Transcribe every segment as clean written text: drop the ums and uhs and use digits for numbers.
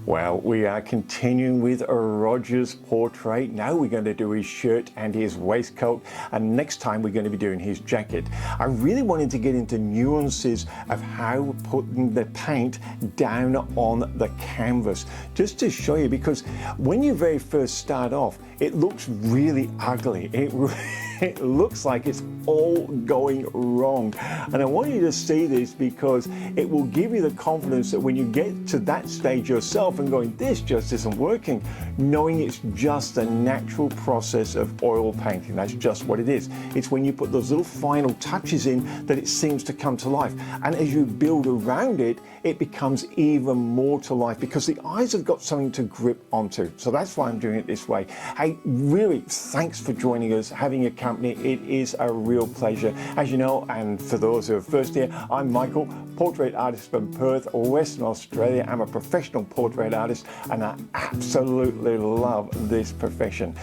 Well, we are continuing with Roger's portrait. Now we're going to do his shirt and his waistcoat, and next time we're going to be doing his jacket. I really wanted to get into nuances of how putting the paint down on the canvas, just to show you, because when you very first start off, it looks really ugly. It looks like it's all going wrong. And I want you to see this because it will give you the confidence that when you get to that stage yourself and going, this just isn't working, knowing it's just a natural process of oil painting. That's just what it is. It's when you put those little final touches in that it seems to come to life. And as you build around it, it becomes even more to life because the eyes have got something to grip onto. So that's why I'm doing it this way. Hey, really, thanks for joining us, having your company. It is a real pleasure. As you know, and for those who are first here, I'm Michael, portrait artist from Perth, Western Australia. I'm a professional portrait artist and I absolutely love this profession.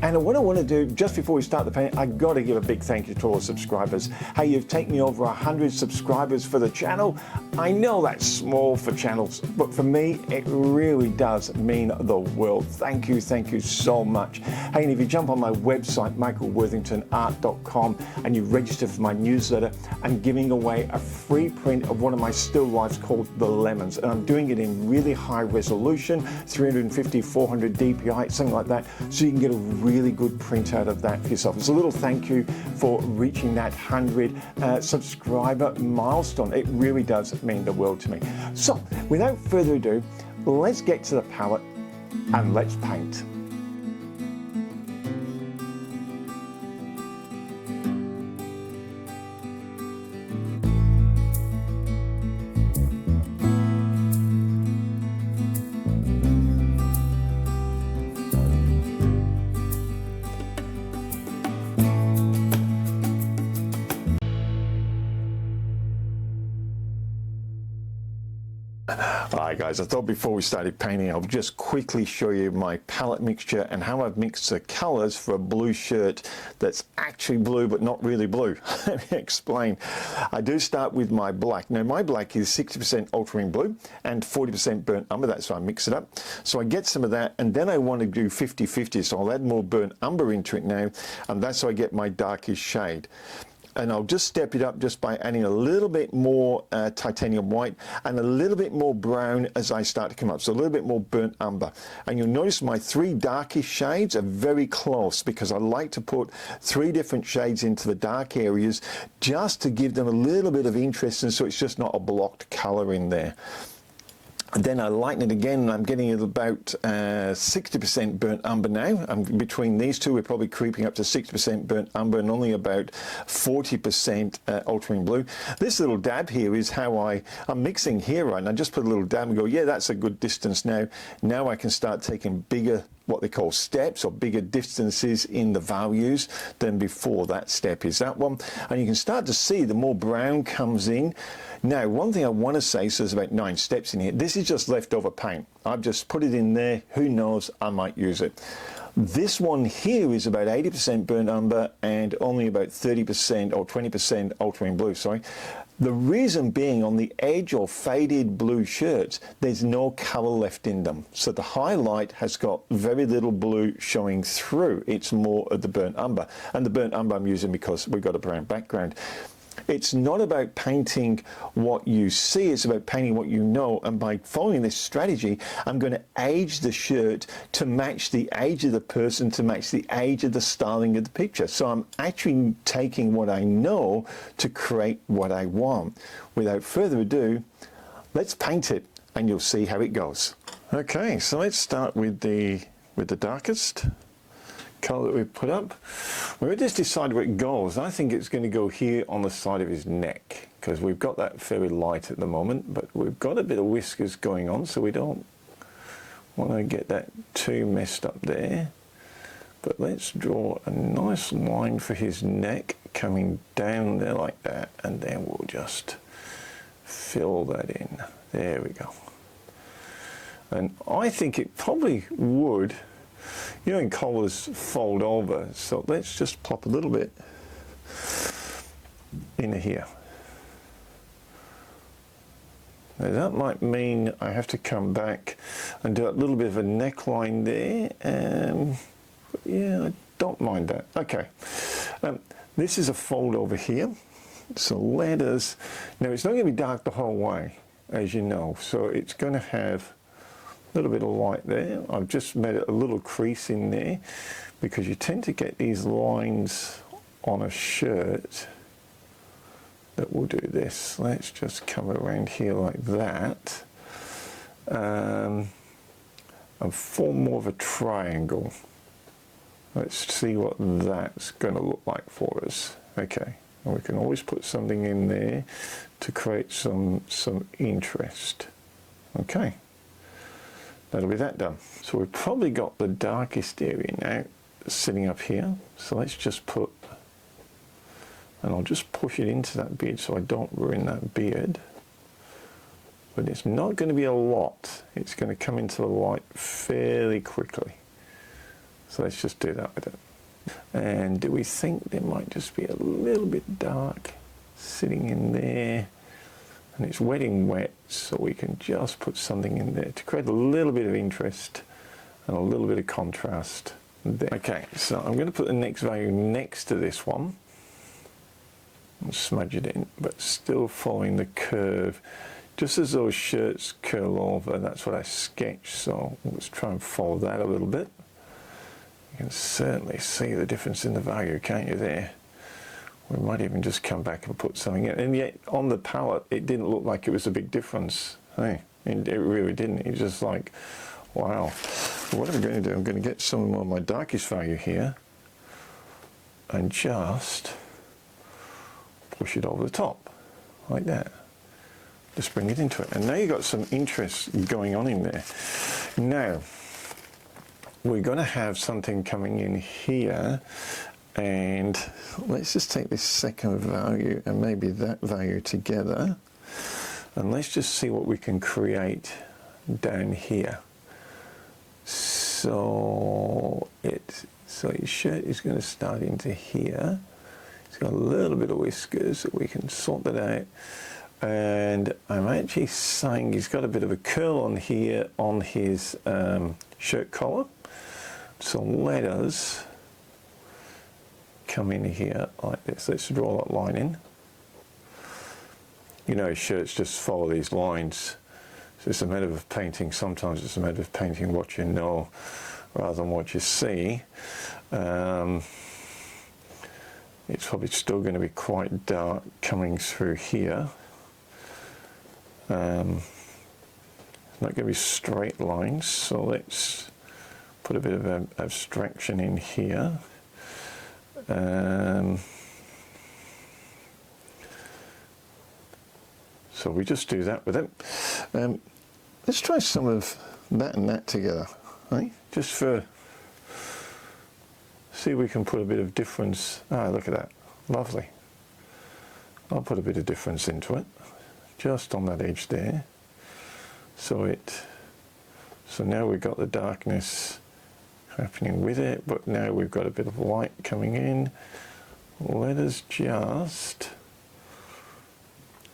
And what I want to do, just before we start the painting, I've got to give a big thank you to all the subscribers. Hey, you've taken me over 100 subscribers for the channel. I know that's small for channels, but for me, it really does mean the world. Thank you so much. Hey, and if you jump on my website, michaelworthingtonart.com, and you register for my newsletter, I'm giving away a free print of one of my still lifes called The Lemons, and I'm doing it in really high resolution, 350, 400 DPI, something like that, so you can get a really good print out of that for yourself. It's a little thank you for reaching that 100 subscriber milestone. It really does mean the world to me. So, without further ado, let's get to the palette and let's paint. Alright guys, I thought before we started painting I'll just quickly show you my palette mixture and how I've mixed the colours for a blue shirt that's actually blue but not really blue. Let me explain. I do start with my black. Now my black is 60% ultramarine blue and 40% burnt umber, that's why I mix it up. So I get some of that and then I want to do 50-50, so I'll add more burnt umber into it now, and that's how I get my darkest shade. And I'll just step it up just by adding a little bit more titanium white and a little bit more brown as I start to come up. So a little bit more burnt umber. And you'll notice my three darkest shades are very close because I like to put three different shades into the dark areas just to give them a little bit of interest, and so it's just not a blocked color in there. And then I lighten it again, and I'm getting it about 60% burnt umber now. Between these two, we're probably creeping up to 60% burnt umber and only about 40% ultramarine blue. This little dab here is how I'm mixing here, right? And I just put a little dab and go, yeah, that's a good distance now. Now I can start taking bigger, what they call steps, or bigger distances in the values than before. That step is that one. And you can start to see the more brown comes in. Now, one thing I want to say, so there's about 9 steps in here. This is just leftover paint. I've just put it in there. Who knows, I might use it. This one here is about 80% burnt umber and only about 30% or 20% ultramarine blue, sorry. The reason being, on the edge or faded blue shirts, there's no color left in them. So the highlight has got very little blue showing through. It's more of the burnt umber. And the burnt umber I'm using because we've got a brown background. It's not about painting what you see, it's about painting what you know. And by following this strategy, I'm going to age the shirt to match the age of the person, to match the age of the styling of the picture. So I'm actually taking what I know to create what I want. Without further ado, let's paint it and you'll see how it goes. Okay, so let's start with the darkest colour that we put up. We just decided where it goes. I think it's going to go here on the side of his neck because we've got that very light at the moment, but we've got a bit of whiskers going on, so we don't want to get that too messed up there. But let's draw a nice line for his neck coming down there like that, and then we'll just fill that in. There we go. And I think it probably would, you know, in collars fold over, so let's just plop a little bit in here. Now that might mean I have to come back and do a little bit of a neckline there. Yeah, I don't mind that. Okay, this is a fold over here. So let us, now it's not going to be dark the whole way, as you know. So it's going to have a little bit of light there. I've just made a little crease in there because you tend to get these lines on a shirt that will do this. Let's just come around here like that and form more of a triangle. Let's see what that's going to look like for us. Okay, and we can always put something in there to create some interest. Okay, that'll be that done. So we've probably got the darkest area now sitting up here. So let's just put, and I'll just push it into that beard so I don't ruin that beard. But it's not going to be a lot. It's going to come into the light fairly quickly. So let's just do that with it. And do we think there might just be a little bit dark sitting in there? And it's wetting wet, so we can just put something in there to create a little bit of interest and a little bit of contrast there. Okay, so I'm going to put the next value next to this one. And smudge it in, but still following the curve. Just as those shirts curl over, that's what I sketched, so let's try and follow that a little bit. You can certainly see the difference in the value, can't you, there? We might even just come back and put something in. And yet, on the palette, it didn't look like it was a big difference. Hey, it really didn't. It's just like, wow. What I'm going to do, I'm going to get some more of my darkest value here and just push it over the top, like that. Just bring it into it. And now you've got some interest going on in there. Now, we're going to have something coming in here, and let's just take this second value and maybe that value together, and let's just see what we can create down here. So your shirt is going to start into here. It's got a little bit of whiskers, so we can sort that out. And I'm actually saying he's got a bit of a curl on here on his shirt collar. So let us come in here like this. Let's draw that line in. You know, shirts just follow these lines. So it's a matter of painting. Sometimes it's a matter of painting what you know rather than what you see. It's probably still going to be quite dark coming through here. It's not going to be straight lines, so let's put a bit of abstraction in here. So we just do that with it. Let's try some of that and that together, right? Just for, see if we can put a bit of difference. Ah, look at that, lovely. I'll put a bit of difference into it, just on that edge there. So now we've got the darkness happening with it, but now we've got a bit of light coming in. Let us just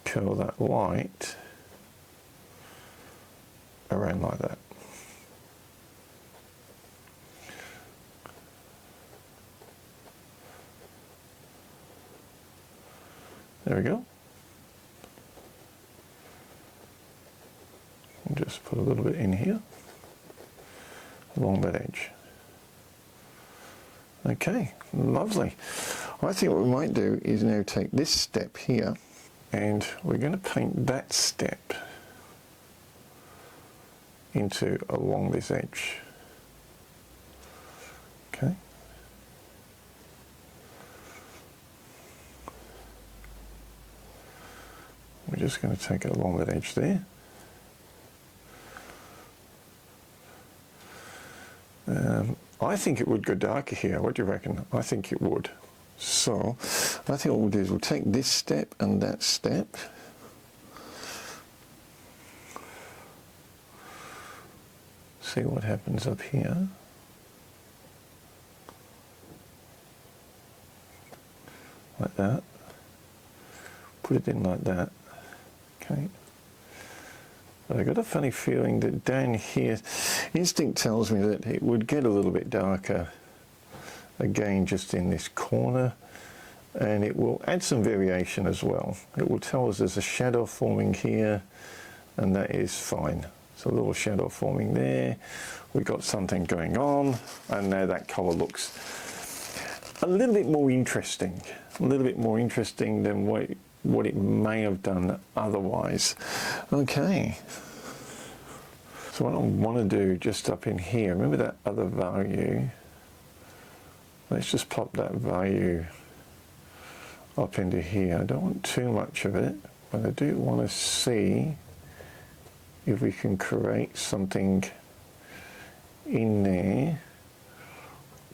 curl that light around like that. There we go. And just put a little bit in here along that edge. Okay, lovely. I think what we might do is now take this step here and we're going to paint that step into along this edge. Okay. We're just going to take it along that edge there. I think it would go darker here. What do you reckon? I think it would. So I think what we'll do is we'll take this step and that step. See what happens up here. Like that. Put it in like that. Okay. But I got a funny feeling that down here, instinct tells me that it would get a little bit darker again just in this corner, and it will add some variation as well. It will tell us there's a shadow forming here, and that is fine. So a little shadow forming there, we've got something going on, and now that colour looks a little bit more interesting, than what it may have done otherwise. Okay, so what I want to do just up in here, remember that other value, let's just pop that value up into here. I don't want too much of it, but I do want to see if we can create something in there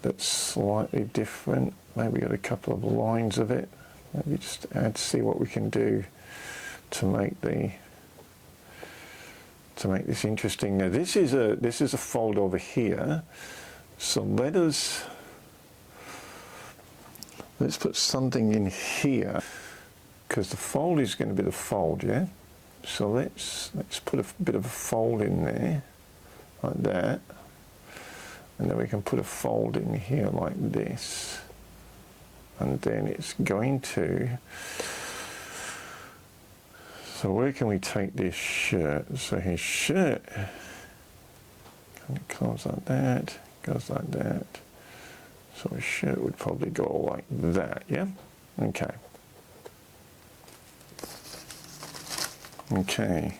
that's slightly different. Maybe got a couple of lines of it. Maybe just see what we can do to make this interesting. Now this is a fold over here, so let's put something in here, because the fold is going to be the fold, yeah? So let's put a bit of a fold in there, like that. And then we can put a fold in here like this. And then it's going to... So where can we take this shirt? So his shirt kind of goes like that, goes like that. So his shirt would probably go like that, yeah? Okay. Okay.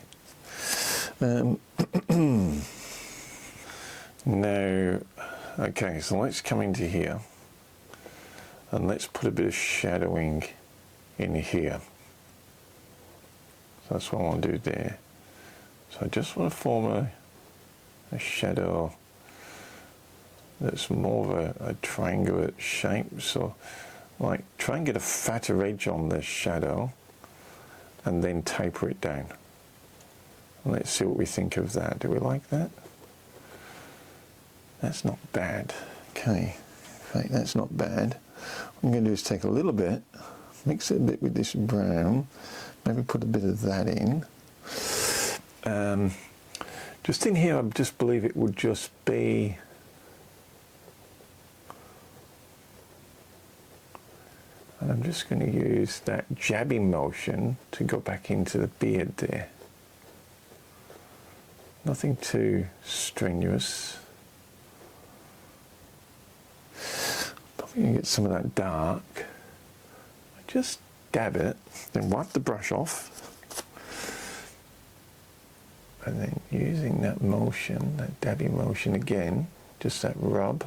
Now, okay, so let's come into here and let's put a bit of shadowing in here. So that's what I want to do there. So I just want to form a shadow that's more of a triangular shape. So like try and get a fatter edge on the shadow and then taper it down. And let's see what we think of that. Do we like that? That's not bad. Okay, in fact, that's not bad. What I'm going to do is take a little bit, mix it a bit with this brown, maybe put a bit of that in. Just in here, I just believe it would just be and I'm just going to use that jabbing motion to go back into the beard there. Nothing too strenuous. Probably going to get some of that dark. Just dab it, then wipe the brush off. And then using that motion, that dabbing motion again, just that rub.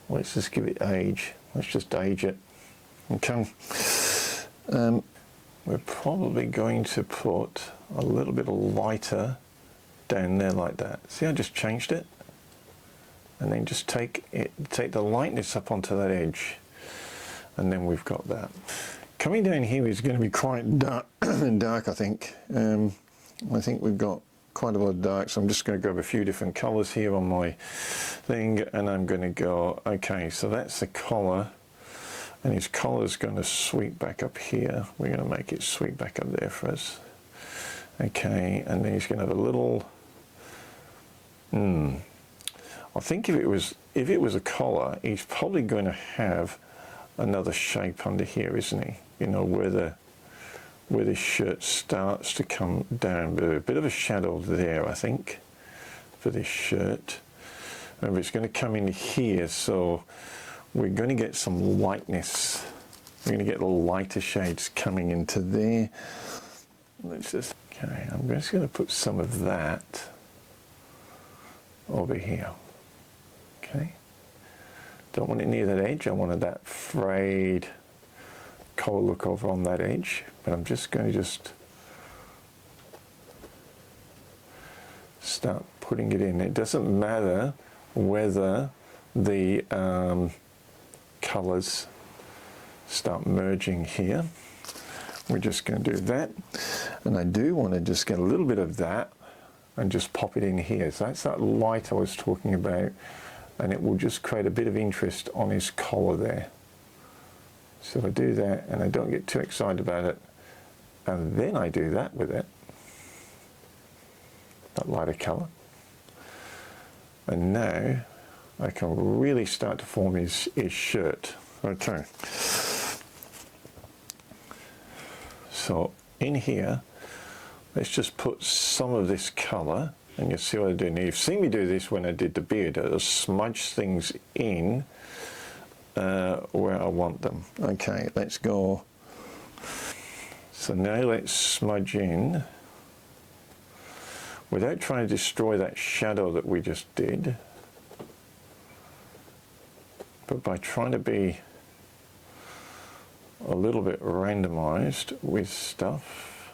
Let's just give it age. Let's just age it. Okay. We're probably going to put a little bit of lighter down there like that. See, I just changed it. And then just take the lightness up onto that edge. And then we've got that. Coming down here is going to be quite dark, I think. I think we've got quite a lot of dark, so I'm just going to grab a few different colours here on my thing, and I'm going to go, okay, so that's the collar, and his collar's going to sweep back up here. We're going to make it sweep back up there for us. Okay, and then he's going to have a little, I think if it was a collar, he's probably going to have another shape under here, isn't he? You know, where the shirt starts to come down, but a bit of a shadow there, I think, for this shirt. Remember, it's going to come in here, so we're going to get some lightness. We're going to get the lighter shades coming into there. Let's just, okay, I'm just going to put some of that over here. Okay. Don't want it near that edge. I wanted that frayed collar look over on that edge, but I'm just going to start putting it in. It doesn't matter whether the colours start merging here. We're just going to do that, and I do want to just get a little bit of that and just pop it in here. So that's that light I was talking about, and it will just create a bit of interest on his collar there. So if I do that and I don't get too excited about it, and then I do that with it, that lighter colour. And now I can really start to form his shirt. Okay. So in here, let's just put some of this colour, and you'll see what I do. Now you've seen me do this when I did the beard. I'll smudge things in where I want them. Okay, let's go. So now let's smudge in without trying to destroy that shadow that we just did, but by trying to be a little bit randomized with stuff.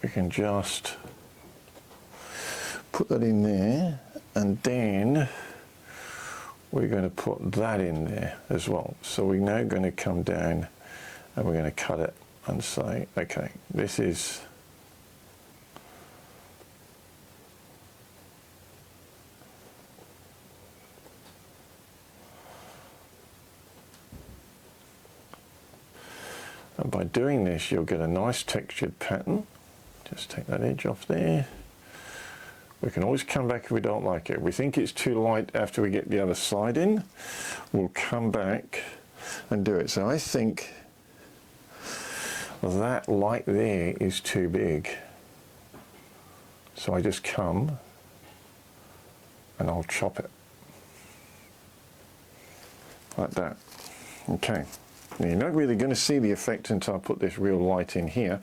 We can just put that in there, and then we're going to put that in there as well. So we're now going to come down and we're going to cut it and say, okay, this is and by doing this you'll get a nice textured pattern. Just take that edge off there. We can always come back if we don't like it. We think it's too light after we get the other side in. We'll come back and do it. So I think that light there is too big. So I just come and I'll chop it. Like that. Okay. Now you're not really going to see the effect until I put this real light in here.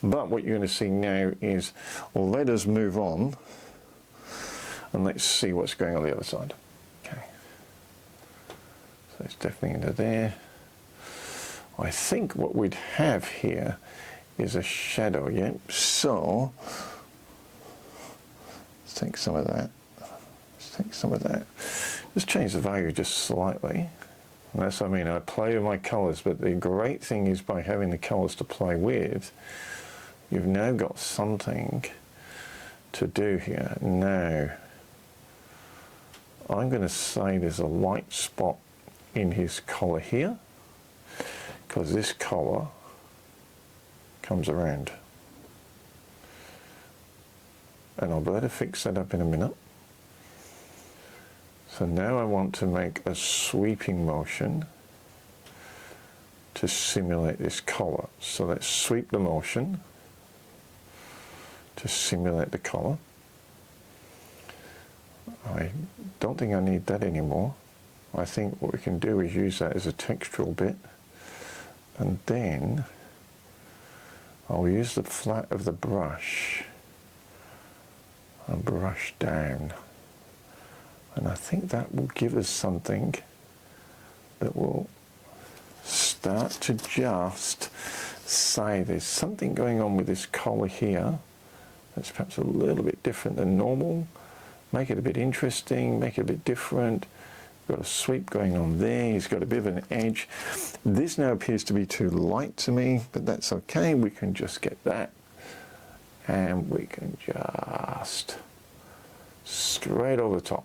But what you're going to see now is, well, let us move on. And let's see what's going on the other side. Okay. So it's definitely into there. I think what we'd have here is a shadow, yeah? So, let's take some of that. Let's take some of that. Just change the value just slightly. And that's what I mean, I play with my colours, but the great thing is by having the colours to play with, you've now got something to do here. Now, I'm going to say there's a light spot in his collar here, because this collar comes around. And I'll be able to fix that up in a minute. So now I want to make a sweeping motion to simulate this collar. So let's sweep the motion to simulate the collar. I don't think I need that anymore. I think what we can do is use that as a textural bit, and then I'll use the flat of the brush and brush down, and I think that will give us something that will start to just say there's something going on with this collar here that's perhaps a little bit different than normal. Make it a bit interesting, make it a bit different. Got a sweep going on there, he's got a bit of an edge. This now appears to be too light to me, but that's okay. We can just get that, and we can just straight over the top,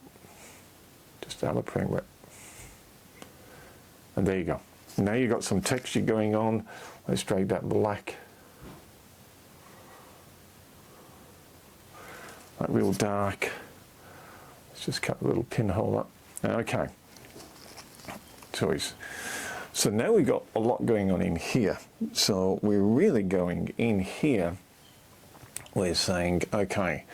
just down the prime rip. And there you go. Now you've got some texture going on. Let's drag that black, that real dark. Let's just cut a little pinhole up. Okay. So now we've got a lot going on in here. So we're really going in here. We're saying, okay,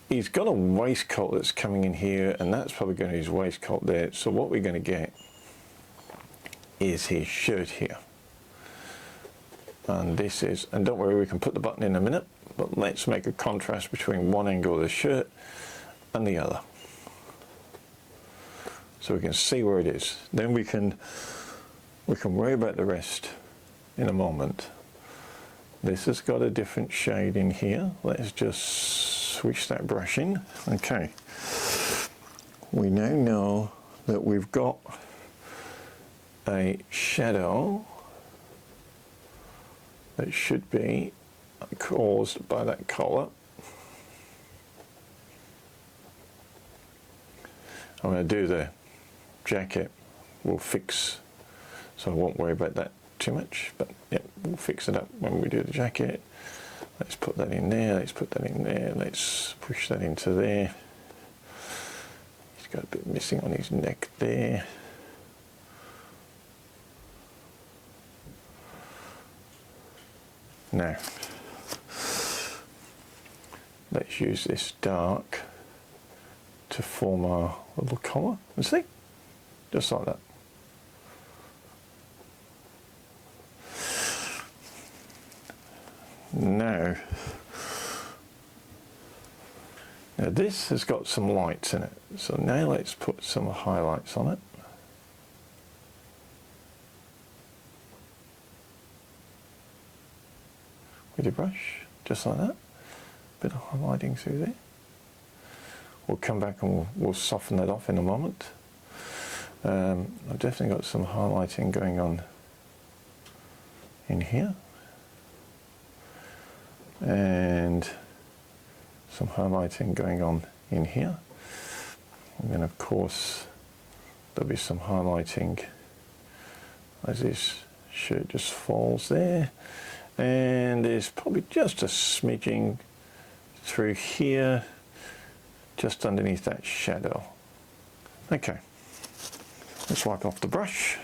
he's got a waistcoat that's coming in here, and that's probably going to be his waistcoat there. So what we're going to get is his shirt here. And this is, and don't worry, we can put the button in a minute, but let's make a contrast between one angle of the shirt and the other, so we can see where it is. Then we can worry about the rest in a moment. This has got a different shade in here. Let's just switch that brush in. Okay, we now know that we've got a shadow that should be caused by that collar. I'm going to do the jacket, we'll fix, so I won't worry about that too much, but yeah, we'll fix it up when we do the jacket. Let's put that in there, let's put that in there, let's push that into there. He's got a bit missing on his neck there. Now, let's use this dark to form our little collar. And see? Just like that. Now this has got some lights in it. So now let's put some highlights on it. With your brush, just like that. Bit of highlighting through there. We'll come back and we'll soften that off in a moment. I've definitely got some highlighting going on in here. And some highlighting going on in here. And then of course there'll be some highlighting as this shirt just falls there. And there's probably just a smidging through here, just underneath that shadow. Okay, let's wipe off the brush.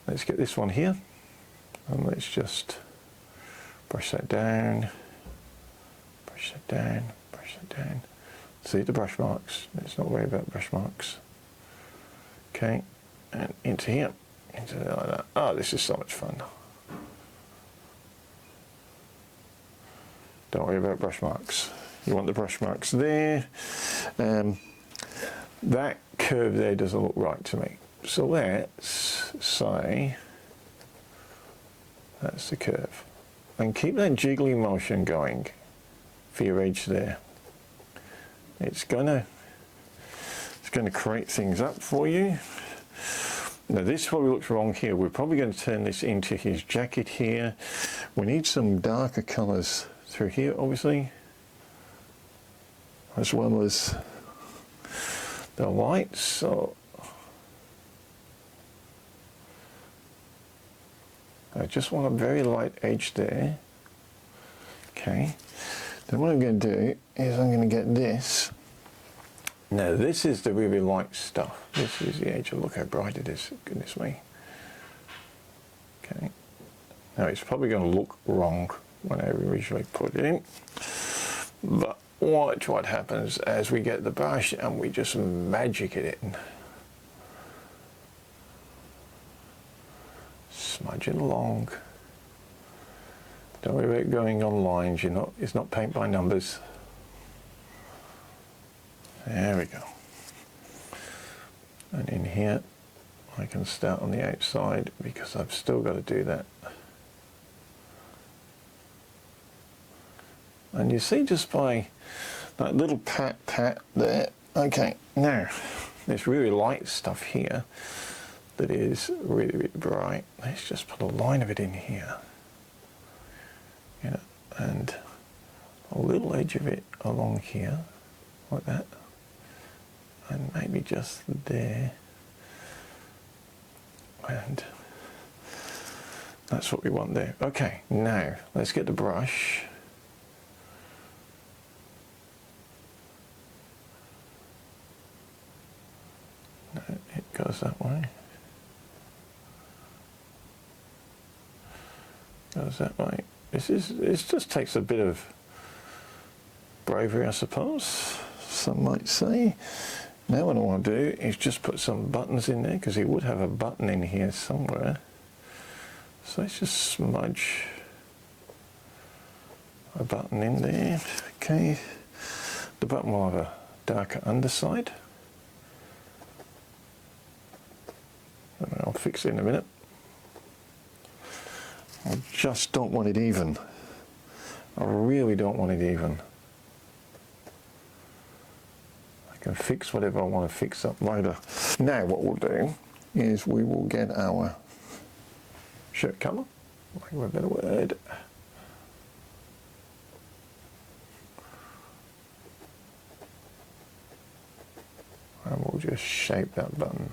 Let's get this one here, and let's just brush that down, brush that down, brush that down. See the brush marks, let's not worry about brush marks. Okay, and into here, into there like that. Oh, this is so much fun. Don't worry about brush marks. You want the brush marks there. That curve there doesn't look right to me. So let's say that's the curve. And keep that jiggly motion going for your edge there. It's gonna create things up for you. Now this probably looks wrong here. We're probably going to turn this into his jacket here. We need some darker colours through here, obviously, as well as the lights. So I just want a very light edge there. Okay, then what I'm going to do is I'm going to get this. Now this is the really light stuff. This is the edge. Look how bright it is, goodness me. Okay, now it's probably going to look wrong when I originally put it in, but watch what happens as we get the brush and we just magic it in. Smudge it along. Don't worry about going on lines. It's not paint by numbers. There we go. And in here I can start on the outside because I've still got to do that. And you see just by that little pat there. Okay, now this really light stuff here that is really, really bright. Let's just put a line of it in here. You know, and a little edge of it along here, like that. And maybe just there. And that's what we want there. Okay, now let's get the brush. No, it goes that way. Goes that way. This just takes a bit of bravery, I suppose, some might say. Now what I want to do is just put some buttons in there, because he would have a button in here somewhere. So let's just smudge a button in there. Okay, the button will have a darker underside. I'll fix it in a minute. I just don't want it even. I really don't want it even. I can fix whatever I want to fix up later. Now what we'll do is we will get our shirt colour, like a better word. And we'll just shape that button.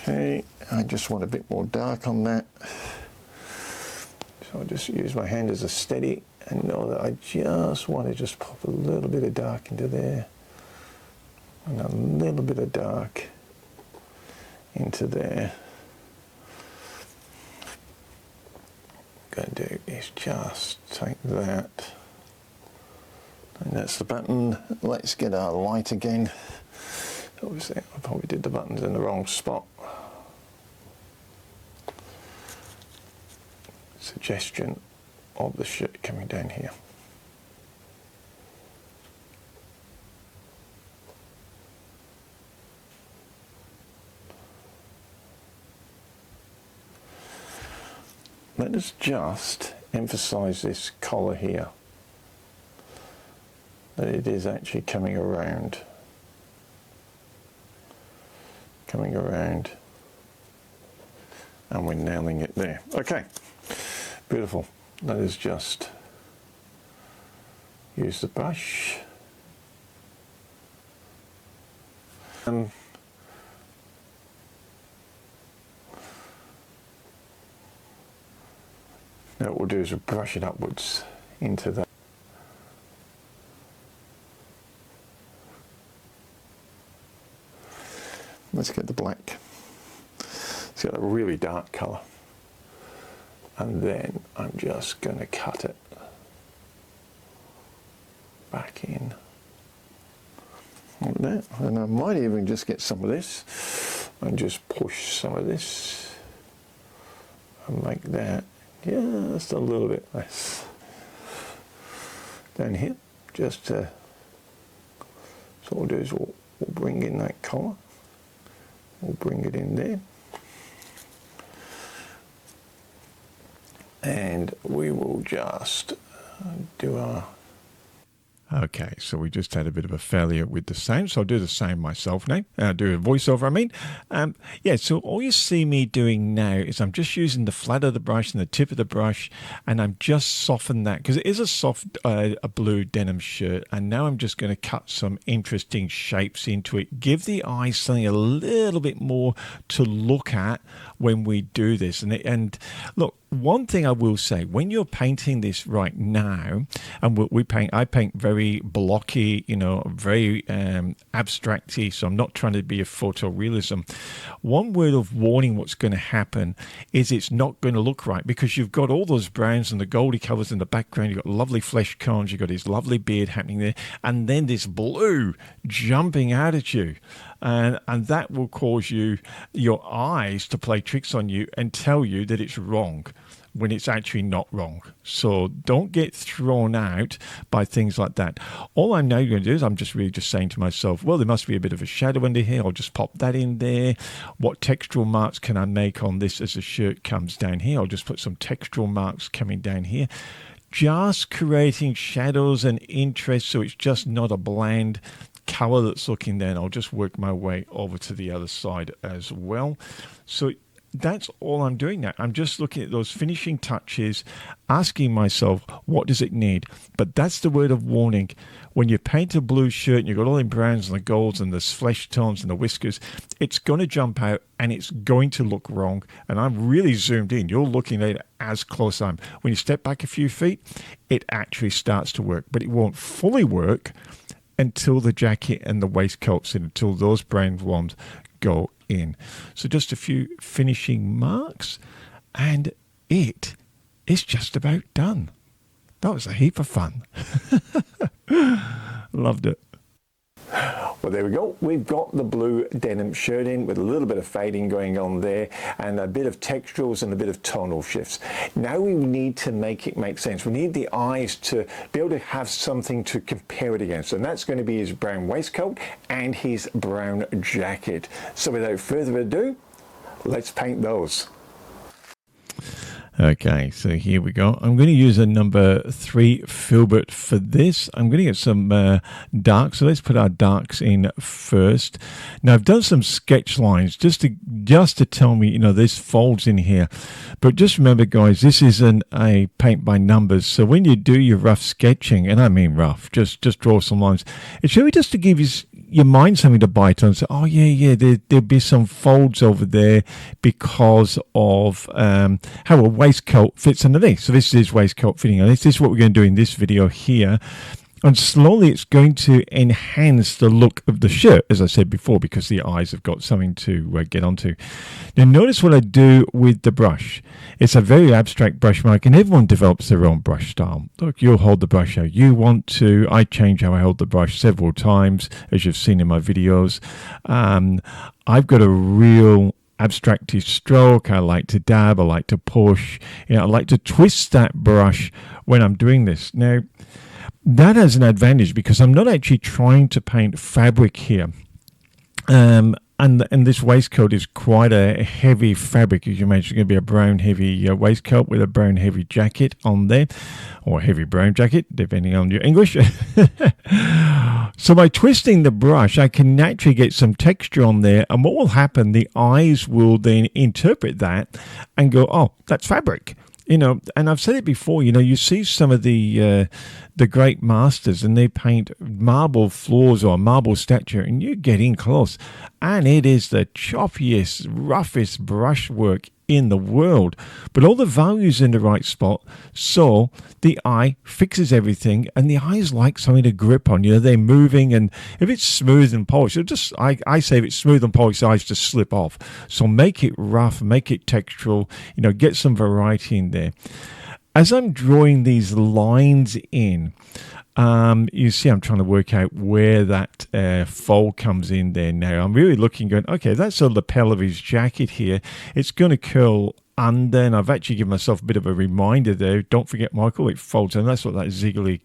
Okay, I just want a bit more dark on that. So I'll just use my hand as a steady and know that I just want to just pop a little bit of dark into there. And a little bit of dark into there. What I'm going to do is just take that. And that's the button. Let's get our light again. Obviously, I probably did the buttons in the wrong spot. Suggestion of the shirt coming down here. Let us just emphasize this collar here, that it is actually coming around, and we're nailing it there. Okay, beautiful. Let us just use the brush. Now what we'll do is we'll brush it upwards into that. Let's get the black. It's got a really dark colour. And then I'm just going to cut it back in like that. And I might even just get some of this and just push some of this and make that just a little bit less down here. Just so what we'll do is we'll bring in that collar. We'll bring it in there. And we will just do our... Okay, so we just had a bit of a failure with the sound, so I'll do the same myself now. Do a voiceover, I mean. Yeah, so all you see me doing now is I'm just using the flat of the brush and the tip of the brush, and I'm just softening that, because it is a soft a blue denim shirt, and now I'm just going to cut some interesting shapes into it. Give the eyes something a little bit more to look at when we do this. And look, one thing I will say, when you're painting this right now, and I paint very blocky, you know, very abstracty, so I'm not trying to be a photorealism. One word of warning, what's going to happen is it's not going to look right, because you've got all those browns and the goldy colours in the background, you've got lovely flesh tones, you've got this lovely beard happening there, and then this blue jumping out at you. And that will cause your eyes to play tricks on you and tell you that it's wrong when it's actually not wrong. So don't get thrown out by things like that. All I'm now going to do is I'm just really just saying to myself, well, there must be a bit of a shadow under here. I'll just pop that in there. What textural marks can I make on this as the shirt comes down here? I'll just put some textural marks coming down here. Just creating shadows and interest, so it's just not a bland color that's looking there. And I'll just work my way over to the other side as well. So that's all I'm doing now. I'm just looking at those finishing touches, asking myself, what does it need? But that's the word of warning. When you paint a blue shirt and you've got all the browns and the golds and the flesh tones and the whiskers, it's going to jump out and it's going to look wrong. And I'm really zoomed in. You're looking at it as close as I am. When you step back a few feet, it actually starts to work, but it won't fully work until the jacket and the waistcoat's in, until those brown ones go in. So just a few finishing marks, and it is just about done. That was a heap of fun. Loved it. Well, there we go. We've got the blue denim shirt in with a little bit of fading going on there and a bit of texturals and a bit of tonal shifts. Now we need to make it make sense. We need the eyes to be able to have something to compare it against, and that's going to be his brown waistcoat and his brown jacket. So without further ado, let's paint those. Okay, so here we go. I'm going to use a number 3 filbert for this. I'm going to get some darks. So let's put our darks in first. Now I've done some sketch lines just to tell me, you know, there's folds in here. But just remember, guys, this isn't a paint by numbers. So when you do your rough sketching, and I mean rough, just draw some lines. It's really just to give you your mind something to bite on. So, oh yeah, there'll be some folds over there because of how a waistcoat fits underneath. So this is waistcoat fitting on this. This is what we're going to do in this video here. And slowly it's going to enhance the look of the shirt, as I said before, because the eyes have got something to get onto. Now notice what I do with the brush. It's a very abstract brush mark, and everyone develops their own brush style. Look, you'll hold the brush how you want to. I change how I hold the brush several times, as you've seen in my videos. I've got a real abstractive stroke. I like to dab, I like to push. I like to twist that brush when I'm doing this. Now, that has an advantage because I'm not actually trying to paint fabric here. And this waistcoat is quite a heavy fabric. As you mentioned, it's going to be a brown heavy waistcoat with a brown heavy jacket on there, or a heavy brown jacket, depending on your English. So by twisting the brush, I can naturally get some texture on there. And what will happen, the eyes will then interpret that and go, oh, that's fabric. And I've said it before, you see some of the great masters and they paint marble floors or marble statue and you get in close and it is the choppiest, roughest brushwork in the world. But all the value's in the right spot, so the eye fixes everything and the eye's like something to grip on. They're moving, and if it's smooth and polished, I say if it's smooth and polished, the eyes just slip off. So make it rough, make it textural, get some variety in there. As I'm drawing these lines in, you see I'm trying to work out where that fold comes in there now. I'm really looking, going, okay, that's the lapel of his jacket here. It's going to curl under, and I've actually given myself a bit of a reminder there. Don't forget, Michael, it folds, and that's what that ziggly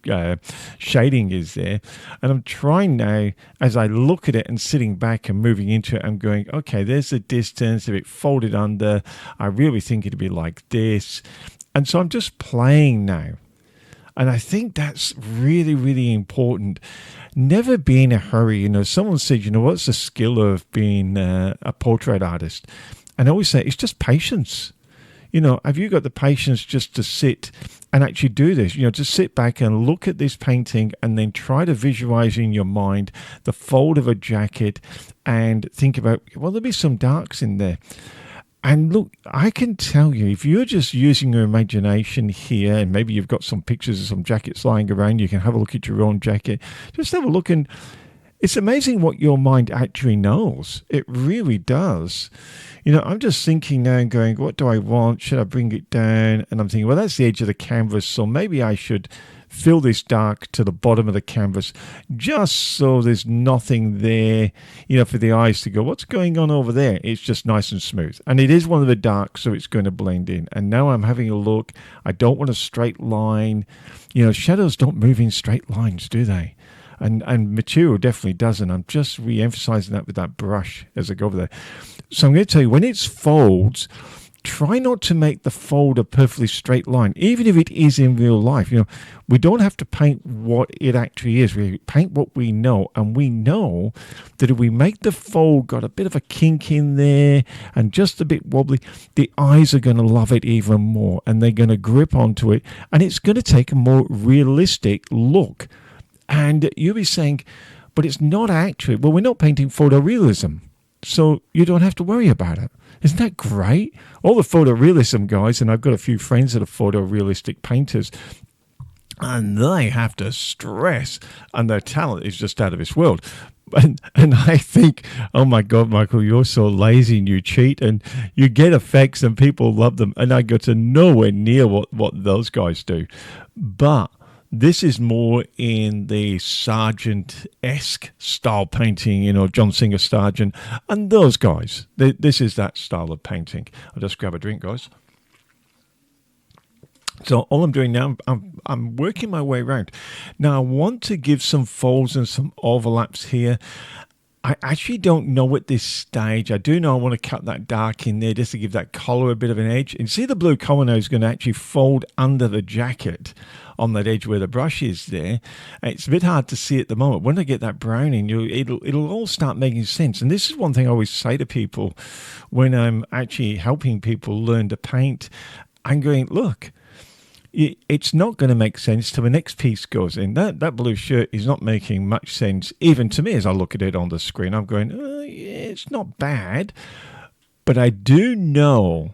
shading is there. And I'm trying now, as I look at it and sitting back and moving into it, I'm going, okay, there's the distance. If it folded under, I really think it'd be like this. And so I'm just playing now. And I think that's really, really important. Never be in a hurry. Someone said, what's the skill of being a portrait artist? And I always say, it's just patience. Have you got the patience just to sit and actually do this? Just sit back and look at this painting and then try to visualize in your mind the fold of a jacket and think about, well, there'll be some darks in there. And look, I can tell you, if you're just using your imagination here, and maybe you've got some pictures of some jackets lying around, you can have a look at your own jacket. Just have a look, and it's amazing what your mind actually knows. It really does. I'm just thinking now and going, what do I want? Should I bring it down? And I'm thinking, well, that's the edge of the canvas, so maybe I should fill this dark to the bottom of the canvas just so there's nothing there, for the eyes to go, what's going on over there? It's just nice and smooth. And it is one of the darks, so it's going to blend in. And now I'm having a look. I don't want a straight line. Shadows don't move in straight lines, do they? And material definitely doesn't. I'm just re-emphasizing that with that brush as I go over there. So I'm going to tell you, when it's folds, try not to make the fold a perfectly straight line, even if it is in real life. We don't have to paint what it actually is. We paint what we know, and we know that if we make the fold got a bit of a kink in there and just a bit wobbly, the eyes are going to love it even more, and they're going to grip onto it, and it's going to take a more realistic look. And you'll be saying, but it's not actually, well, we're not painting photorealism, so you don't have to worry about it. Isn't that great? All the photorealism guys, and I've got a few friends that are photorealistic painters, and they have to stress, and their talent is just out of this world. And I think, oh my God, Michael, you're so lazy and you cheat and you get effects and people love them. And I go to nowhere near what those guys do. But this is more in the Sargent-esque style painting, John Singer Sargent, and those guys. This is that style of painting. I'll just grab a drink, guys. So all I'm doing now, I'm working my way around. Now, I want to give some folds and some overlaps here. I actually don't know at this stage. I do know I want to cut that dark in there just to give that collar a bit of an edge. And see the blue collar now is going to actually fold under the jacket on that edge where the brush is there. It's a bit hard to see at the moment. When I get that brown in, it'll all start making sense. And this is one thing I always say to people when I'm actually helping people learn to paint. I'm going, look, it's not going to make sense till the next piece goes in. That blue shirt is not making much sense, even to me as I look at it on the screen. I'm going, yeah, it's not bad. But I do know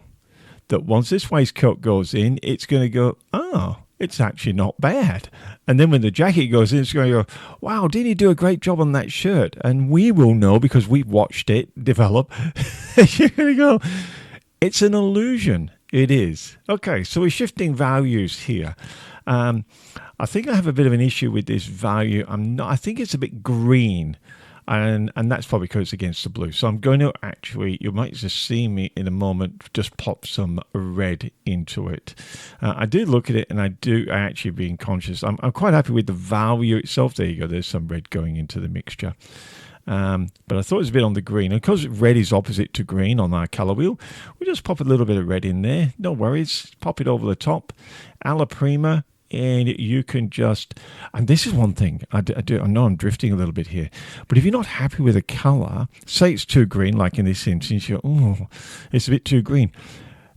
that once this waistcoat goes in, it's going to go, oh, it's actually not bad. And then when the jacket goes in, it's going to go, wow, didn't he do a great job on that shirt? And we will know because we've watched it develop. You're going to go, it's an illusion. It is. Okay, so we're shifting values here. I think I have a bit of an issue with this value. I think it's a bit green. And that's probably because it's against the blue. So I'm going to actually, you might just see me in a moment, just pop some red into it. I did look at it and I actually being conscious. I'm quite happy with the value itself. There you go. There's some red going into the mixture. But I thought it was a bit on the green. And because red is opposite to green on our color wheel, we just pop a little bit of red in there. No worries. Pop it over the top. Alla Prima. And you can just, and this is one thing, I know I'm drifting a little bit here, but if you're not happy with a color, say it's too green, like in this instance, you're, oh, it's a bit too green.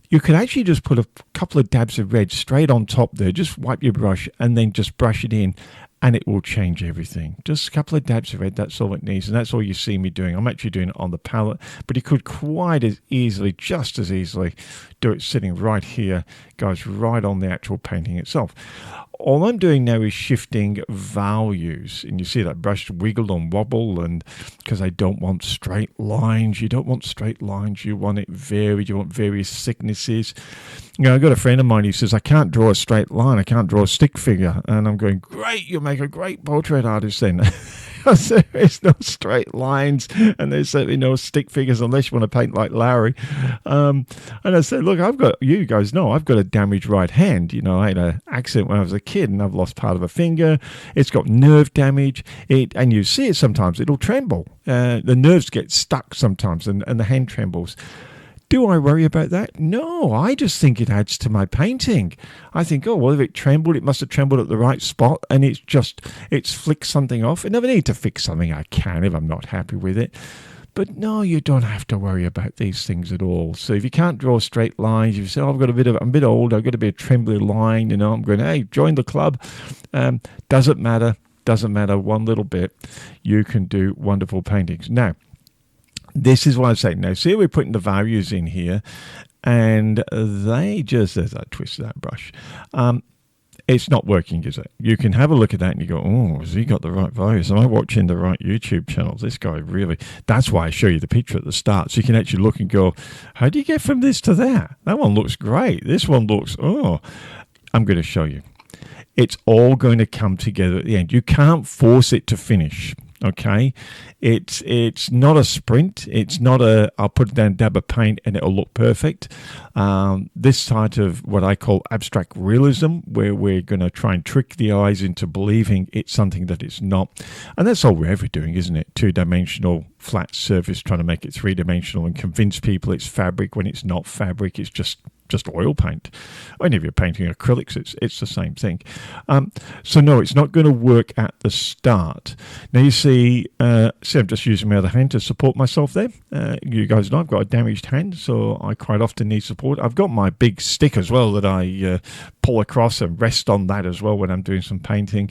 You can actually just put a couple of dabs of red straight on top there, just wipe your brush and then just brush it in and it will change everything. Just a couple of dabs of red, that's all it needs. And that's all you see me doing. I'm actually doing it on the palette, but you could quite as easily, just as easily, do it sitting right here, goes right on the actual painting itself. All I'm doing now is shifting values. And you see that brush wiggle and wobble, and because I don't want straight lines. You don't want straight lines. You want it varied. You want various thicknesses. You know, I've got a friend of mine who says, I can't draw a straight line. I can't draw a stick figure. And I'm going, great, you'll make a great portrait artist then. There is no straight lines and there's certainly no stick figures unless you want to paint like Larry. And I said, look, you guys know I've got a damaged right hand. You know, I had an accident when I was a kid and I've lost part of a finger. It's got nerve damage. And you see it sometimes. It'll tremble. The nerves get stuck sometimes and the hand trembles. Do I worry about that? No, I just think it adds to my painting. I think, oh, well, if it trembled, it must have trembled at the right spot and it's flicked something off. And if I need to fix something, I can if I'm not happy with it. But no, you don't have to worry about these things at all. So if you can't draw straight lines, if you say, oh, I'm a bit old, I've got a bit of trembly line, you know, I'm going, hey, join the club. Doesn't matter one little bit. You can do wonderful paintings. Now, this is what I'm saying. Now, see, we're putting the values in here, and they just, as I twist that brush, it's not working, is it? You can have a look at that and you go, oh, has he got the right values? Am I watching the right YouTube channels? This guy really, that's why I show you the picture at the start. So you can actually look and go, how do you get from this to that? That one looks great. This one looks, oh, I'm going to show you. It's all going to come together at the end. You can't force it to finish. Okay, it's not a sprint. It's not I'll put down a dab of paint and it'll look perfect. This side of what I call abstract realism, where we're going to try and trick the eyes into believing it's something that it's not. And that's all we're ever doing, isn't it? Two-dimensional flat surface, trying to make it three-dimensional and convince people it's fabric when it's not fabric. It's just oil paint. When if you're painting acrylics, it's the same thing. So no, it's not going to work at the start. Now you see, I'm just using my other hand to support myself there. You guys know I've got a damaged hand, so I quite often need support. I've got my big stick as well that I pull across and rest on that as well when I'm doing some painting.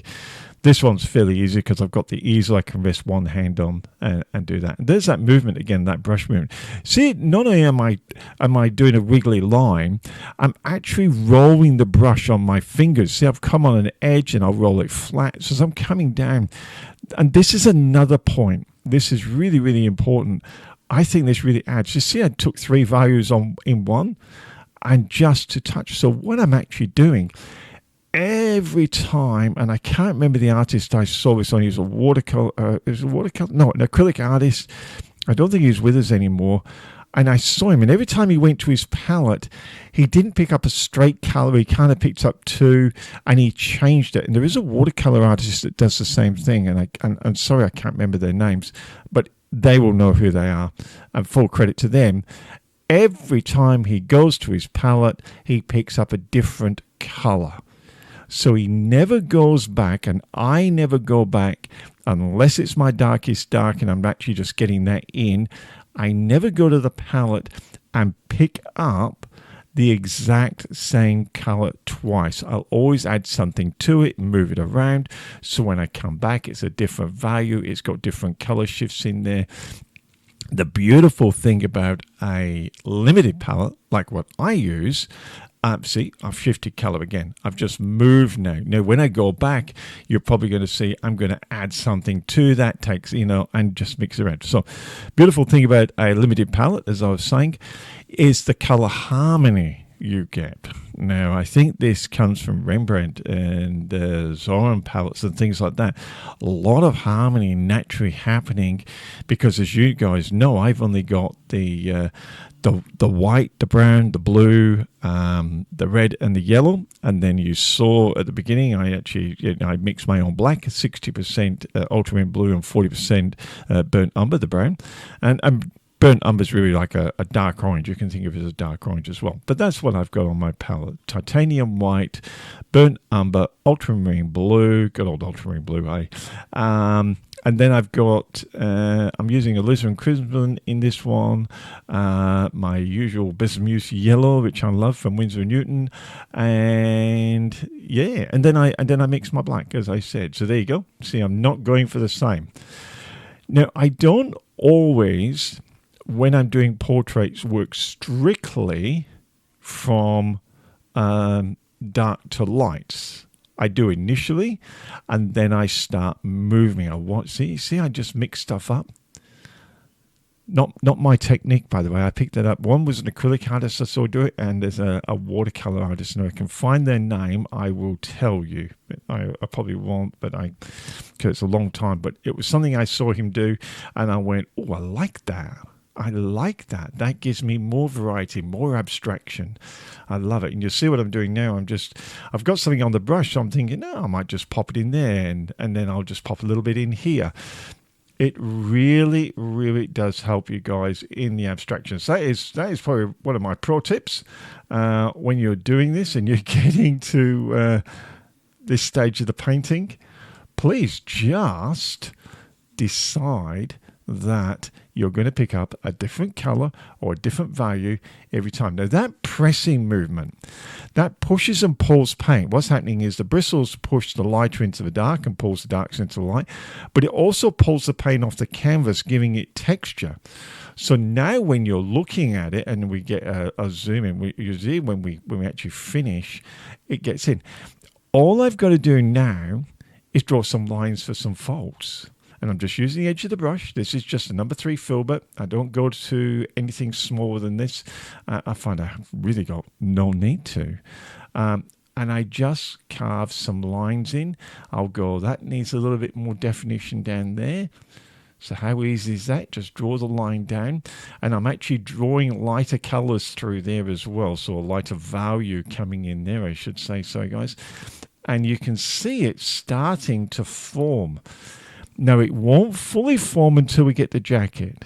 This one's fairly easy because I've got the easel I can rest one hand on and do that. And there's that movement again, that brush movement. See, not only am I doing a wiggly line, I'm actually rolling the brush on my fingers. See, I've come on an edge and I'll roll it flat. So as I'm coming down, and this is another point. This is really, really important. I think this really adds. You see, I took 3 values in one and just to touch. So what I'm actually doing every time, and I can't remember the artist I saw this on, he's a watercolor, an acrylic artist. I don't think he's with us anymore. And I saw him, and every time he went to his palette, he didn't pick up a straight color. He kind of picked up 2, and he changed it. And there is a watercolor artist that does the same thing. And I'm sorry, I can't remember their names, but they will know who they are. And full credit to them. Every time he goes to his palette, he picks up a different color. So he never goes back, and I never go back unless it's my darkest dark and I'm actually just getting that in. I never go to the palette and pick up the exact same color twice. I'll always add something to it, move it around, so when I come back it's a different value. It's got different color shifts in there. The beautiful thing about a limited palette like what I use, see, I've shifted color again. I've just moved now. Now, when I go back, you're probably going to see I'm going to add something to that text, and just mix it around. So, beautiful thing about a limited palette, as I was saying, is the color harmony you get. Now, I think this comes from Rembrandt and Zoran palettes and things like that. A lot of harmony naturally happening because, as you guys know, I've only got the white, the brown, the blue, the red, and the yellow. And then you saw at the beginning, I mixed my own black, 60% ultramarine blue and 40% burnt umber, the brown, and burnt umber is really like a dark orange. You can think of it as a dark orange as well. But that's what I've got on my palette. Titanium white, burnt umber, ultramarine blue, good old ultramarine blue, eh? And then I've got, I'm using alizarin crimson in this one, my usual bismuth yellow, which I love from Winsor & Newton. And yeah, and then I mix my black, as I said. So there you go. See, I'm not going for the same. Now, I don't always, when I'm doing portraits, work strictly from dark to lights. I do initially, and then I start moving. See, I just mix stuff up. Not my technique, by the way. I picked that up. One was an acrylic artist I saw do it, and there's a watercolor artist. And if I can find their name, I will tell you. I probably won't, because it's a long time. But it was something I saw him do, and I went, oh, I like that. I like that. That gives me more variety, more abstraction. I love it. And you'll see what I'm doing now. I've got something on the brush, so I'm thinking, I might just pop it in there, and then I'll just pop a little bit in here. It really, really does help you guys in the abstractions. That is probably one of my pro tips when you're doing this and you're getting to this stage of the painting. Please just decide that you're going to pick up a different color or a different value every time. Now, that pressing movement, that pushes and pulls paint. What's happening is the bristles push the lighter into the dark and pulls the darks into the light, but it also pulls the paint off the canvas, giving it texture. So now when you're looking at it and we get a zoom in, you see when we actually finish, it gets in. All I've got to do now is draw some lines for some folds. And I'm just using the edge of the brush. This is just a number 3 filbert. I don't go to anything smaller than this. I find I've really got no need to. And I just carve some lines in. I'll go, that needs a little bit more definition down there. So how easy is that? Just draw the line down. And I'm actually drawing lighter colors through there as well. So a lighter value coming in there, I should say. So, guys. And you can see it starting to form. Now, it won't fully form until we get the jacket.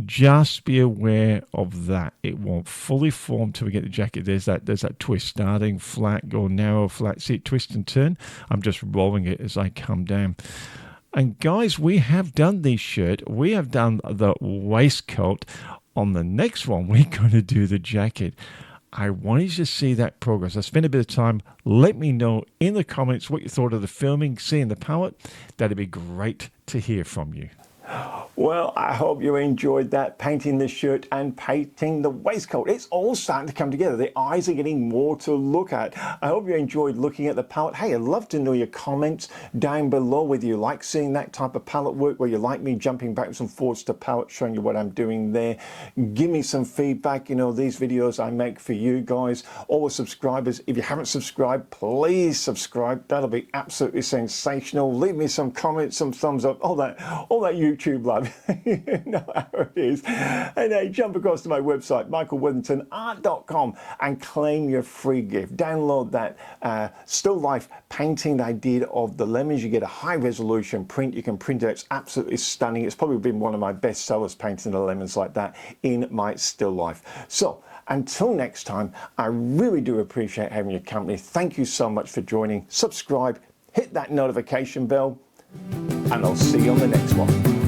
Just be aware of that. It won't fully form until we get the jacket. There's that twist, starting flat, go narrow, flat. See it twist and turn? I'm just rolling it as I come down. And guys, we have done this shirt. We have done the waistcoat. On the next one, we're going to do the jacket. I wanted you to see that progress. I spent a bit of time. Let me know in the comments what you thought of the filming, seeing the palette. That'd be great to hear from you. Well, I hope you enjoyed that, painting this shirt and painting the waistcoat. It's all starting to come together. The eyes are getting more to look at. I hope you enjoyed looking at the palette. Hey, I'd love to know your comments down below, whether you like seeing that type of palette work, whether you like me jumping backwards and forwards to palette, showing you what I'm doing there. Give me some feedback. You know, these videos I make for you guys, all the subscribers. If you haven't subscribed, please subscribe. That'll be absolutely sensational. Leave me some comments, some thumbs up, all that YouTube love. You know how it is. And hey, jump across to my website, michaelworthingtonart.com, and claim your free gift. Download that still life painting that I did of the lemons. You get a high resolution print. You can print it. It's absolutely stunning. It's probably been one of my best sellers, painting the lemons like that in my still life. So until next time, I really do appreciate having your company. Thank you so much for joining. Subscribe, hit that notification bell, and I'll see you on the next one.